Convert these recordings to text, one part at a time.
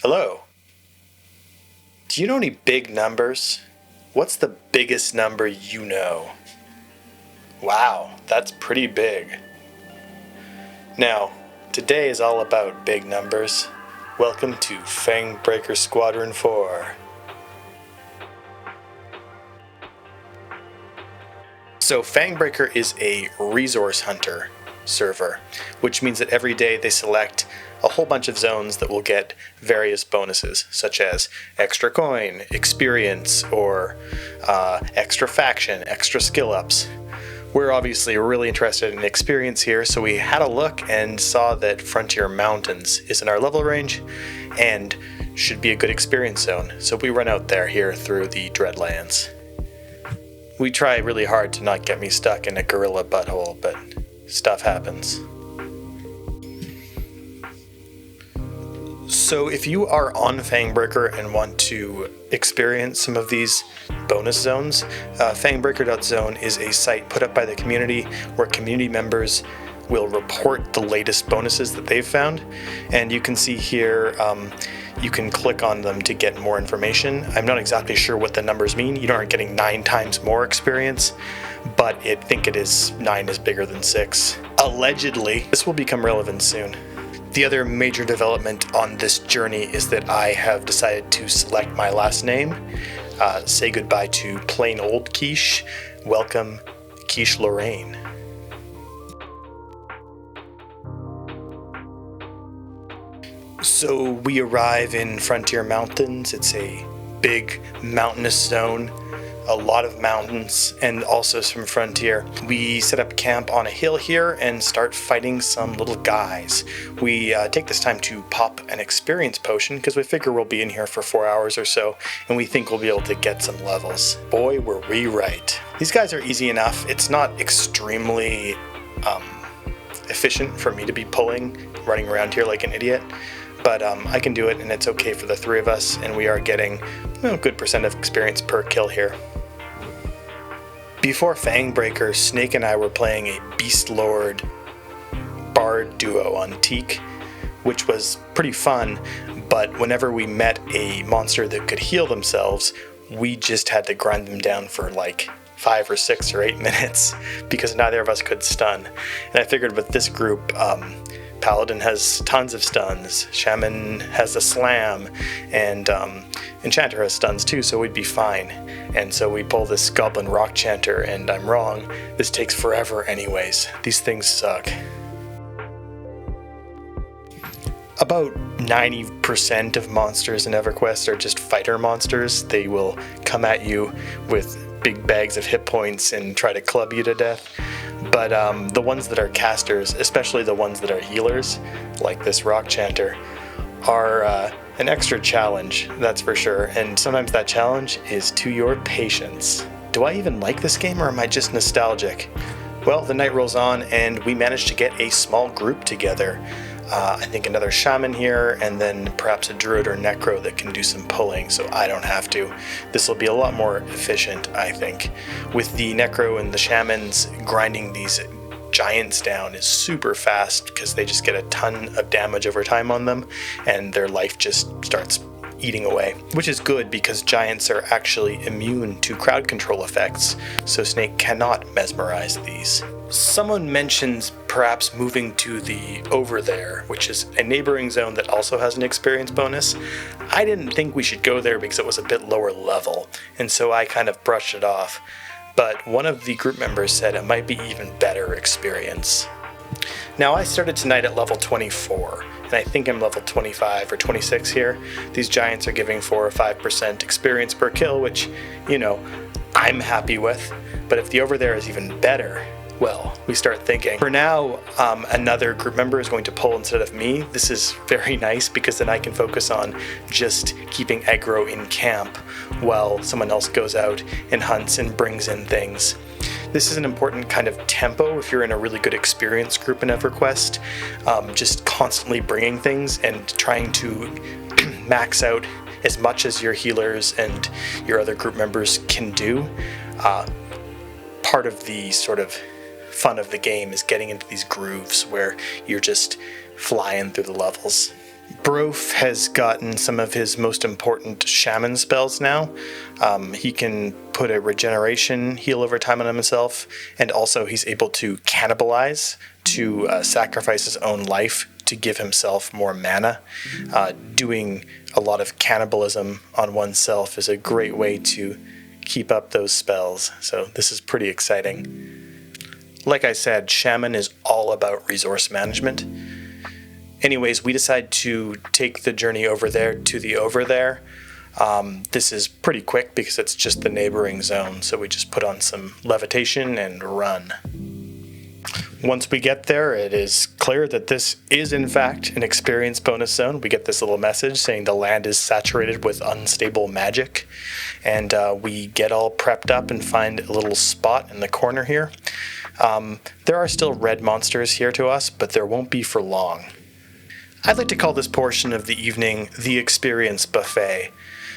Hello. Do you know any big numbers? What's the biggest number you know? Wow, that's pretty big. Now, today is all about big numbers. Welcome to Fangbreaker Squadron 4. So Fangbreaker is a resource hunter server, which means that every day they select a whole bunch of zones that will get various bonuses, such as extra coin, experience, or extra faction, extra skill ups. We're obviously really interested in experience here, so we had a look and saw that Frontier Mountains is in our level range and should be a good experience zone. So we run out there here through the Dreadlands. We try really hard to not get me stuck in a gorilla butthole, but stuff happens. So if you are on Fangbreaker and want to experience some of these bonus zones, Fangbreaker.zone is a site put up by the community where community members will report the latest bonuses that they've found. And you can see here, you can click on them to get more information. I'm not exactly sure what the numbers mean. You aren't getting 9 times more experience, but I think it is 9 is bigger than 6. Allegedly, this will become relevant soon. The other major development on this journey is that I have decided to select my last name, say goodbye to plain old Quiche, welcome Quiche Lorraine. So we arrive in Frontier Mountains. It's a big mountainous zone, a lot of mountains, and also some frontier. We set up camp on a hill here and start fighting some little guys. We take this time to pop an experience potion because we figure we'll be in here for 4 hours or so, and we think we'll be able to get some levels. Boy, were we right. These guys are easy enough. It's not extremely efficient for me to be running around here like an idiot. But I can do it, and it's okay for the 3 of us, and we are getting a good percent of experience per kill here. Before Fangbreaker, Snake and I were playing a Beast Lord Bard duo on Teak, which was pretty fun, but whenever we met a monster that could heal themselves, we just had to grind them down for like 5 or 6 or 8 minutes because neither of us could stun. And I figured with this group, Paladin has tons of stuns, Shaman has a slam, and Enchanter has stuns too, so we'd be fine. And so we pull this Goblin Rock Chanter, and I'm wrong, this takes forever anyways. These things suck. About 90% of monsters in Everquest are just fighter monsters. They will come at you with big bags of hit points and try to club you to death. But the ones that are casters, especially the ones that are healers, like this Rock Chanter, are an extra challenge, that's for sure. And sometimes that challenge is to your patience. Do I even like this game, or am I just nostalgic? Well, the night rolls on, and we managed to get a small group together. I think another shaman here, and then perhaps a druid or necro that can do some pulling, so I don't have to. This will be a lot more efficient, I think. With the necro and the shamans, grinding these giants down is super fast because they just get a ton of damage over time on them, and their life just starts eating away, which is good because giants are actually immune to crowd control effects, so Snake cannot mesmerize these. Someone mentions perhaps moving to the Over There, which is a neighboring zone that also has an experience bonus. I didn't think we should go there because it was a bit lower level, and so I kind of brushed it off. But one of the group members said it might be even better experience. Now I started tonight at level 24, and I think I'm level 25 or 26 here. These giants are giving 4 or 5% experience per kill, which, I'm happy with. But if the Over There is even better, well, we start thinking. For now, another group member is going to pull instead of me. This is very nice because then I can focus on just keeping aggro in camp while someone else goes out and hunts and brings in things. This is an important kind of tempo if you're in a really good experience group in Everquest, just constantly bringing things and trying to max out as much as your healers and your other group members can do. Part of the sort of fun of the game is getting into these grooves where you're just flying through the levels. Broaf has gotten some of his most important shaman spells now. He can put a regeneration heal over time on himself, and also he's able to cannibalize, to sacrifice his own life to give himself more mana. Doing a lot of cannibalism on oneself is a great way to keep up those spells, so this is pretty exciting. Like I said, Shaman is all about resource management. Anyways, we decide to take the journey over there to the over there. This is pretty quick because it's just the neighboring zone, so we just put on some levitation and run. Once we get there, it is clear that this is in fact an experience bonus zone. We get this little message saying the land is saturated with unstable magic, and we get all prepped up and find a little spot in the corner here. There are still red monsters here to us, but there won't be for long. I'd like to call this portion of the evening the Experience Buffet.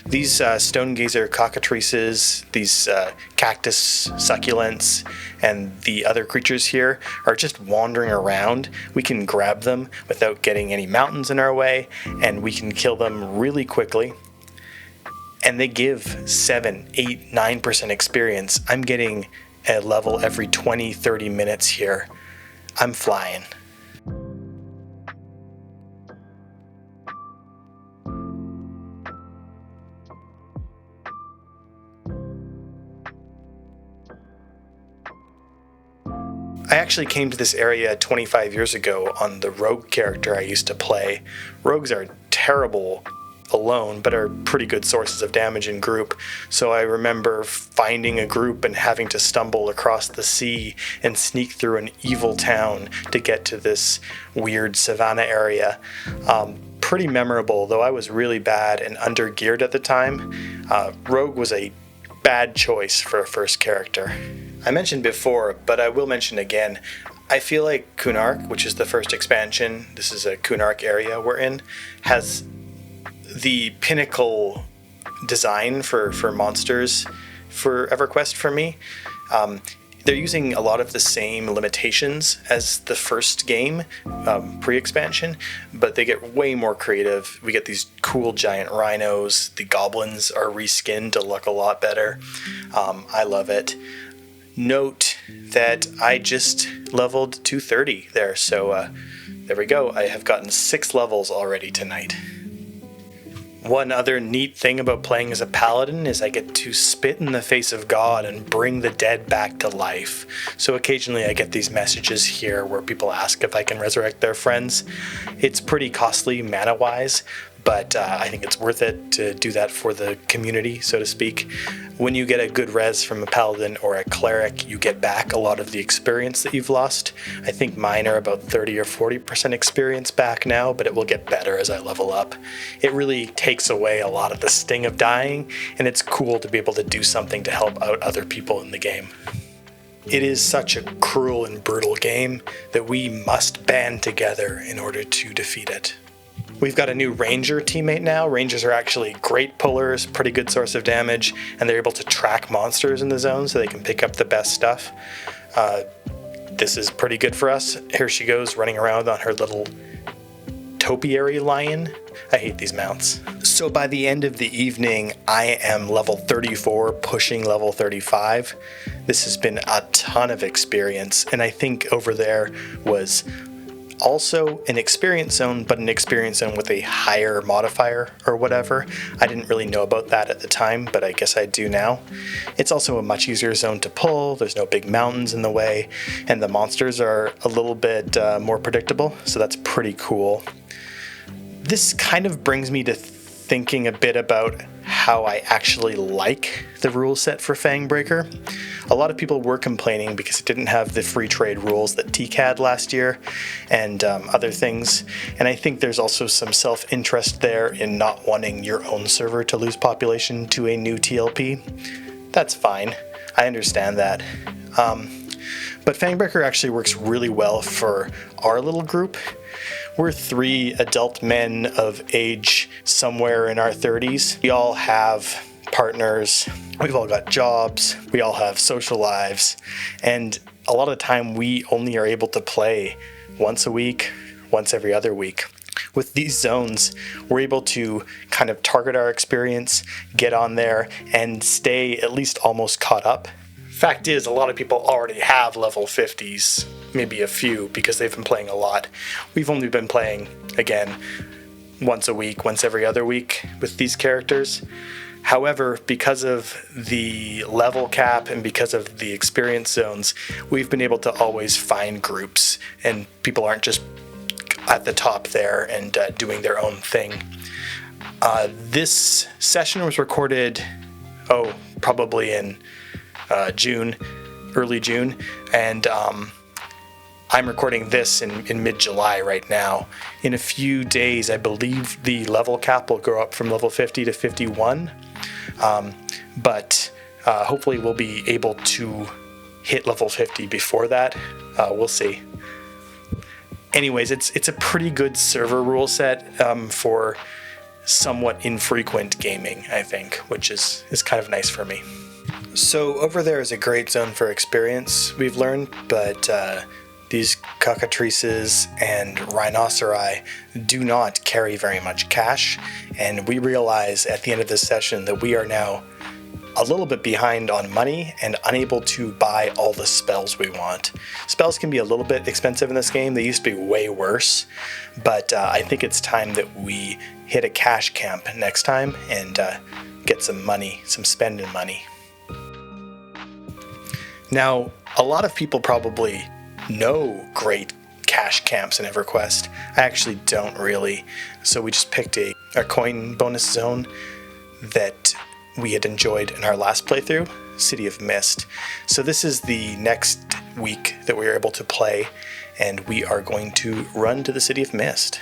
These stone gazer cockatrices, these cactus succulents, and the other creatures here are just wandering around. We can grab them without getting any mountains in our way, and we can kill them really quickly. And they give 7, 8, 9% experience. I'm getting a level every 20, 30 minutes here. I'm flying. I actually came to this area 25 years ago on the rogue character I used to play. Rogues are terrible alone, but are pretty good sources of damage in group. So I remember finding a group and having to stumble across the sea and sneak through an evil town to get to this weird savanna area. Pretty memorable, though I was really bad and under-geared at the time. Rogue was a bad choice for a first character. I mentioned before, but I will mention again, I feel like Kunark, which is the first expansion, this is a Kunark area we're in, has the pinnacle design for monsters for EverQuest for me. They're using a lot of the same limitations as the first game, pre-expansion, but they get way more creative. We get these cool giant rhinos. The goblins are reskinned to look a lot better. I love it. Note that I just leveled 230 there, so there we go. I have gotten 6 levels already tonight. One other neat thing about playing as a paladin is I get to spit in the face of God and bring the dead back to life. So occasionally I get these messages here where people ask if I can resurrect their friends. It's pretty costly mana-wise, but I think it's worth it to do that for the community, so to speak. When you get a good res from a paladin or a cleric, you get back a lot of the experience that you've lost. I think mine are about 30 or 40% experience back now, but it will get better as I level up. It really takes away a lot of the sting of dying, and it's cool to be able to do something to help out other people in the game. It is such a cruel and brutal game that we must band together in order to defeat it. We've got a new Ranger teammate now. Rangers are actually great pullers, pretty good source of damage, and they're able to track monsters in the zone so they can pick up the best stuff. This is pretty good for us. Here she goes running around on her little topiary lion. I hate these mounts. So by the end of the evening, I am level 34, pushing level 35. This has been a ton of experience, and I think over there was also an experience zone, but an experience zone with a higher modifier or whatever. I didn't really know about that at the time, but I guess I do now. It's also a much easier zone to pull. There's no big mountains in the way, and the monsters are a little bit more predictable, so that's pretty cool. This kind of brings me to thinking a bit about how I actually like the rule set for Fangbreaker. A lot of people were complaining because it didn't have the free trade rules that TK had last year and other things. And I think there's also some self-interest there in not wanting your own server to lose population to a new TLP. That's fine. I understand that. But Fangbreaker actually works really well for our little group. We're 3 adult men of age somewhere in our 30s. We all have partners, we've all got jobs, we all have social lives, and a lot of the time we only are able to play once a week, once every other week. With these zones, we're able to kind of target our experience, get on there, and stay at least almost caught up. Fact is, a lot of people already have level 50s, maybe a few, because they've been playing a lot. We've only been playing, again, once a week, once every other week with these characters. However, because of the level cap and because of the experience zones, we've been able to always find groups, and people aren't just at the top there and doing their own thing. This session was recorded, probably in June, early June, and I'm recording this in mid-July right now. In a few days, I believe the level cap will go up from level 50 to 51, but hopefully we'll be able to hit level 50 before that. We'll see. Anyways, it's a pretty good server rule set for somewhat infrequent gaming, I think, which is kind of nice for me. So over there is a great zone for experience, we've learned, but these cockatrices and rhinoceri do not carry very much cash, and we realize at the end of this session that we are now a little bit behind on money and unable to buy all the spells we want. Spells can be a little bit expensive in this game. They used to be way worse, but I think it's time that we hit a cash camp next time and get some money, some spending money. Now, a lot of people probably know great cash camps in EverQuest. I actually don't really. So we just picked a coin bonus zone that we had enjoyed in our last playthrough, City of Mist. So this is the next week that we were able to play, and we are going to run to the City of Mist.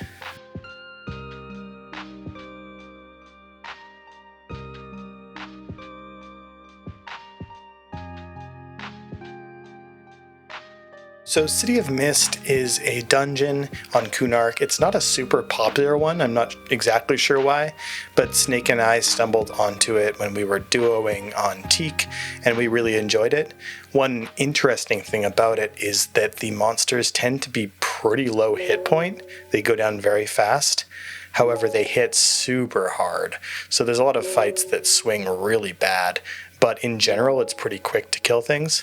So City of Mist is a dungeon on Kunark. It's not a super popular one, I'm not exactly sure why, but Snake and I stumbled onto it when we were duoing on Teak, and we really enjoyed it. One interesting thing about it is that the monsters tend to be pretty low hit point. They go down very fast. However, they hit super hard. So there's a lot of fights that swing really bad, but in general, it's pretty quick to kill things.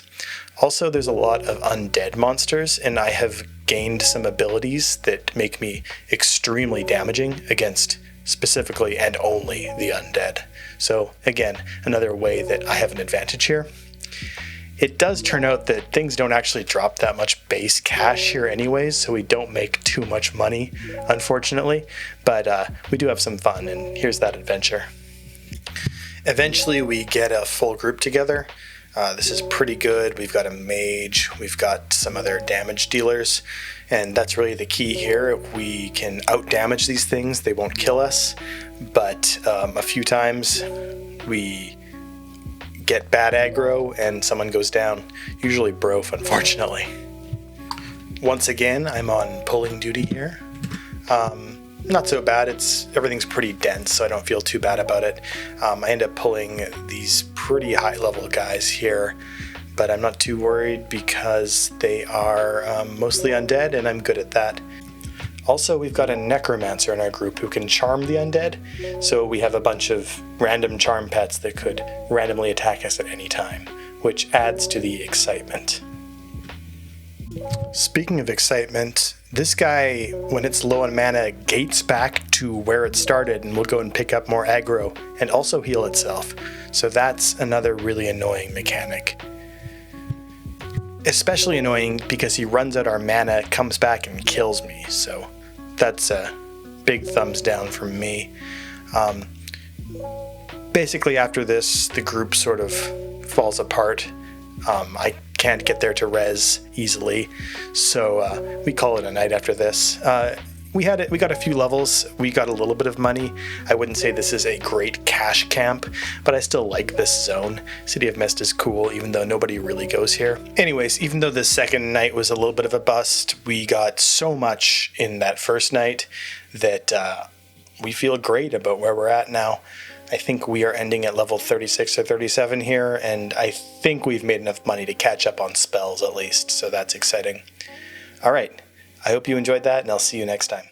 Also, there's a lot of undead monsters, and I have gained some abilities that make me extremely damaging against specifically and only the undead. So again, another way that I have an advantage here. It does turn out that things don't actually drop that much base cash here anyways, so we don't make too much money, unfortunately, but we do have some fun, and here's that adventure. Eventually we get a full group together. This is pretty good. We've got a mage, we've got some other damage dealers, and that's really the key here. If we can out-damage these things, they won't kill us, but a few times we get bad aggro and someone goes down, usually Broaf, unfortunately. Once again, I'm on pulling duty here. Not so bad, everything's pretty dense, so I don't feel too bad about it. I end up pulling these pretty high level guys here, but I'm not too worried because they are mostly undead, and I'm good at that. Also, we've got a necromancer in our group who can charm the undead, so we have a bunch of random charm pets that could randomly attack us at any time, which adds to the excitement. Speaking of excitement, this guy, when it's low on mana, gates back to where it started and will go and pick up more aggro and also heal itself. So that's another really annoying mechanic. Especially annoying because he runs out our mana, comes back and kills me. So that's a big thumbs down from me. Basically after this, the group sort of falls apart. I can't get there to res easily, so we call it a night after this. We got a few levels, we got a little bit of money. I wouldn't say this is a great cash camp, but I still like this zone. City of Mist is cool, even though nobody really goes here. Anyways, even though the second night was a little bit of a bust, we got so much in that first night that we feel great about where we're at now. I think we are ending at level 36 or 37 here, and I think we've made enough money to catch up on spells at least, so that's exciting. Alright, I hope you enjoyed that, and I'll see you next time.